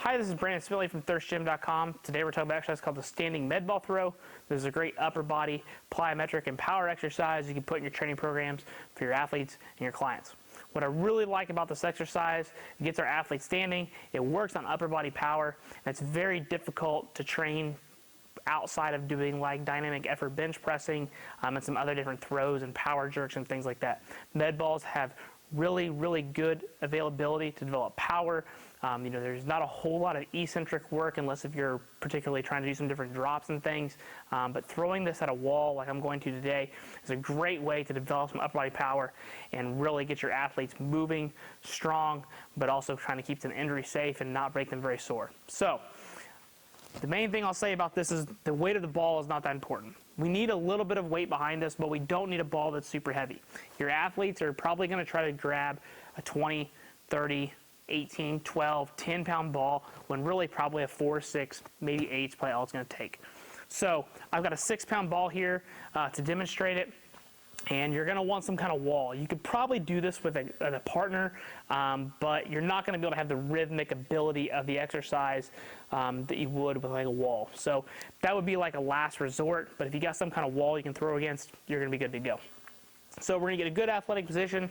Hi, this is Brandon Smiley from thirstgym.com. Today we're talking about an exercise called the standing med ball throw. This is a great upper body plyometric and power exercise you can put in your training programs for your athletes and your clients. What I really like about this exercise, it gets our athletes standing, it works on upper body power, and it's very difficult to train outside of doing like dynamic effort bench pressing and some other different throws and power jerks and things like that. Med balls have really good availability to develop power. There's not a whole lot of eccentric work unless if you're particularly trying to do some different drops and things. But throwing this at a wall like I'm going to today is a great way to develop some upper body power and really get your athletes moving, strong, but also trying to keep them injury safe and not break them very sore. So the main thing I'll say about this is the weight of the ball is not that important. We need a little bit of weight behind us, but we don't need a ball that's super heavy. Your athletes are probably going to try to grab a 20, 30, 18, 12, 10-pound ball when really probably a 4, 6, maybe 8 is probably all it's going to take. So I've got a 6-pound ball here to demonstrate it. And you're going to want some kind of wall. You could probably do this with a partner, but you're not going to be able to have the rhythmic ability of the exercise that you would with like a wall. So that would be like a last resort, but if you got some kind of wall you can throw against, you're going to be good to go. So we're going to get a good athletic position.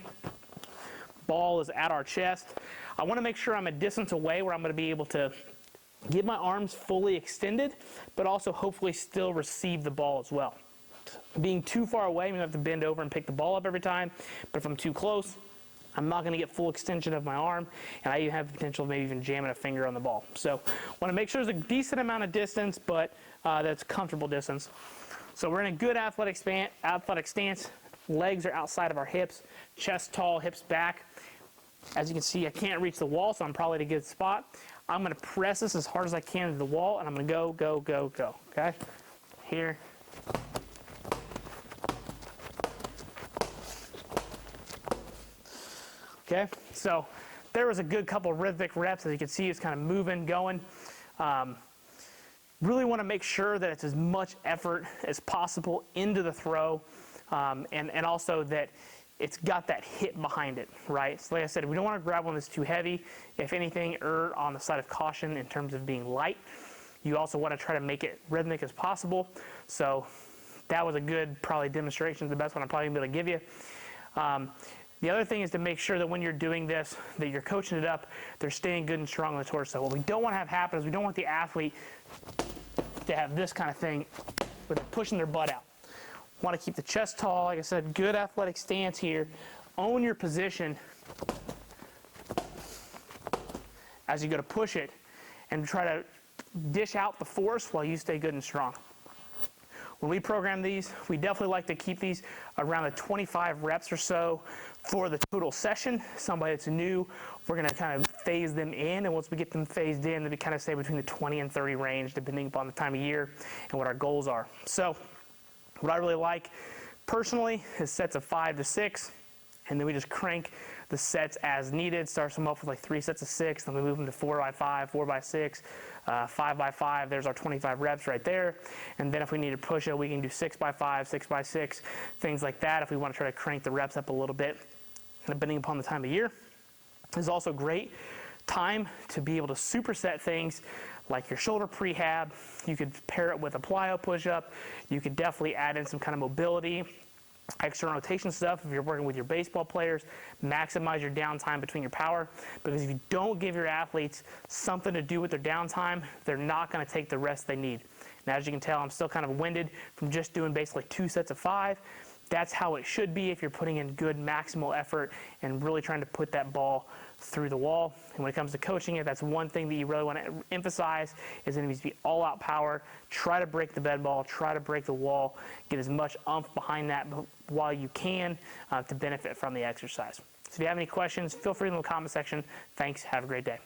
Ball is at our chest. I want to make sure I'm a distance away where I'm going to be able to get my arms fully extended, but also hopefully still receive the ball as well. Being too far away, I'm going to have to bend over and pick the ball up every time. But if I'm too close, I'm not going to get full extension of my arm, and I even have the potential of maybe even jamming a finger on the ball. So I want to make sure there's a decent amount of distance, but that's comfortable distance. So we're in a good athletic stance. Legs are outside of our hips, chest tall, hips back. As you can see, I can't reach the wall, so I'm probably at a good spot. I'm going to press this as hard as I can to the wall, and I'm going to go. Okay? Here. Okay, so there was a good couple rhythmic reps. As you can see, it's kind of moving, going. Really want to make sure that it's as much effort as possible into the throw, and also that it's got that hit behind it, right? So like I said, we don't want to grab one that's too heavy. If anything, err on the side of caution in terms of being light. You also want to try to make it rhythmic as possible. So that was a good, probably demonstration, the best one I'm probably going to be able to give you. The other thing is to make sure that when you're doing this, that you're coaching it up, they're staying good and strong on the torso. What we don't want to have happen is we don't want the athlete to have this kind of thing where they're pushing their butt out. Want to keep the chest tall, like I said, good athletic stance here. Own your position as you go to push it and try to dish out the force while you stay good and strong. When we program these, we definitely like to keep these around the 25 reps or so for the total session. Somebody that's new, we're going to kind of phase them in, and once we get them phased in, we kind of stay between the 20 and 30 range, depending upon the time of year and what our goals are. So what I really like personally is sets of 5 to 6, and then we just crank the sets as needed. Starts them off with like 3 sets of 6, then we move them to 4x5, 4x6, 5x5. There's our 25 reps right there. And then if we need to push it, we can do 6x5, 6x6, things like that if we want to try to crank the reps up a little bit, depending upon the time of year. It's also great time to be able to superset things like your shoulder prehab. You could pair it with a plyo push-up. You could definitely add in some kind of mobility, extra rotation stuff if you're working with your baseball players. Maximize your downtime between your power, because if you don't give your athletes something to do with their downtime, they're not going to take the rest they need. Now, as you can tell, I'm still kind of winded from just doing basically 2 sets of 5. That's how it should be if you're putting in good maximal effort and really trying to put that ball through the wall. And when it comes to coaching it, that's one thing that you really want to emphasize, is that it needs to be all-out power. Try to break the bed ball, try to break the wall, get as much oomph behind that while you can to benefit from the exercise. So if you have any questions, feel free in the comment section. Thanks. Have a great day.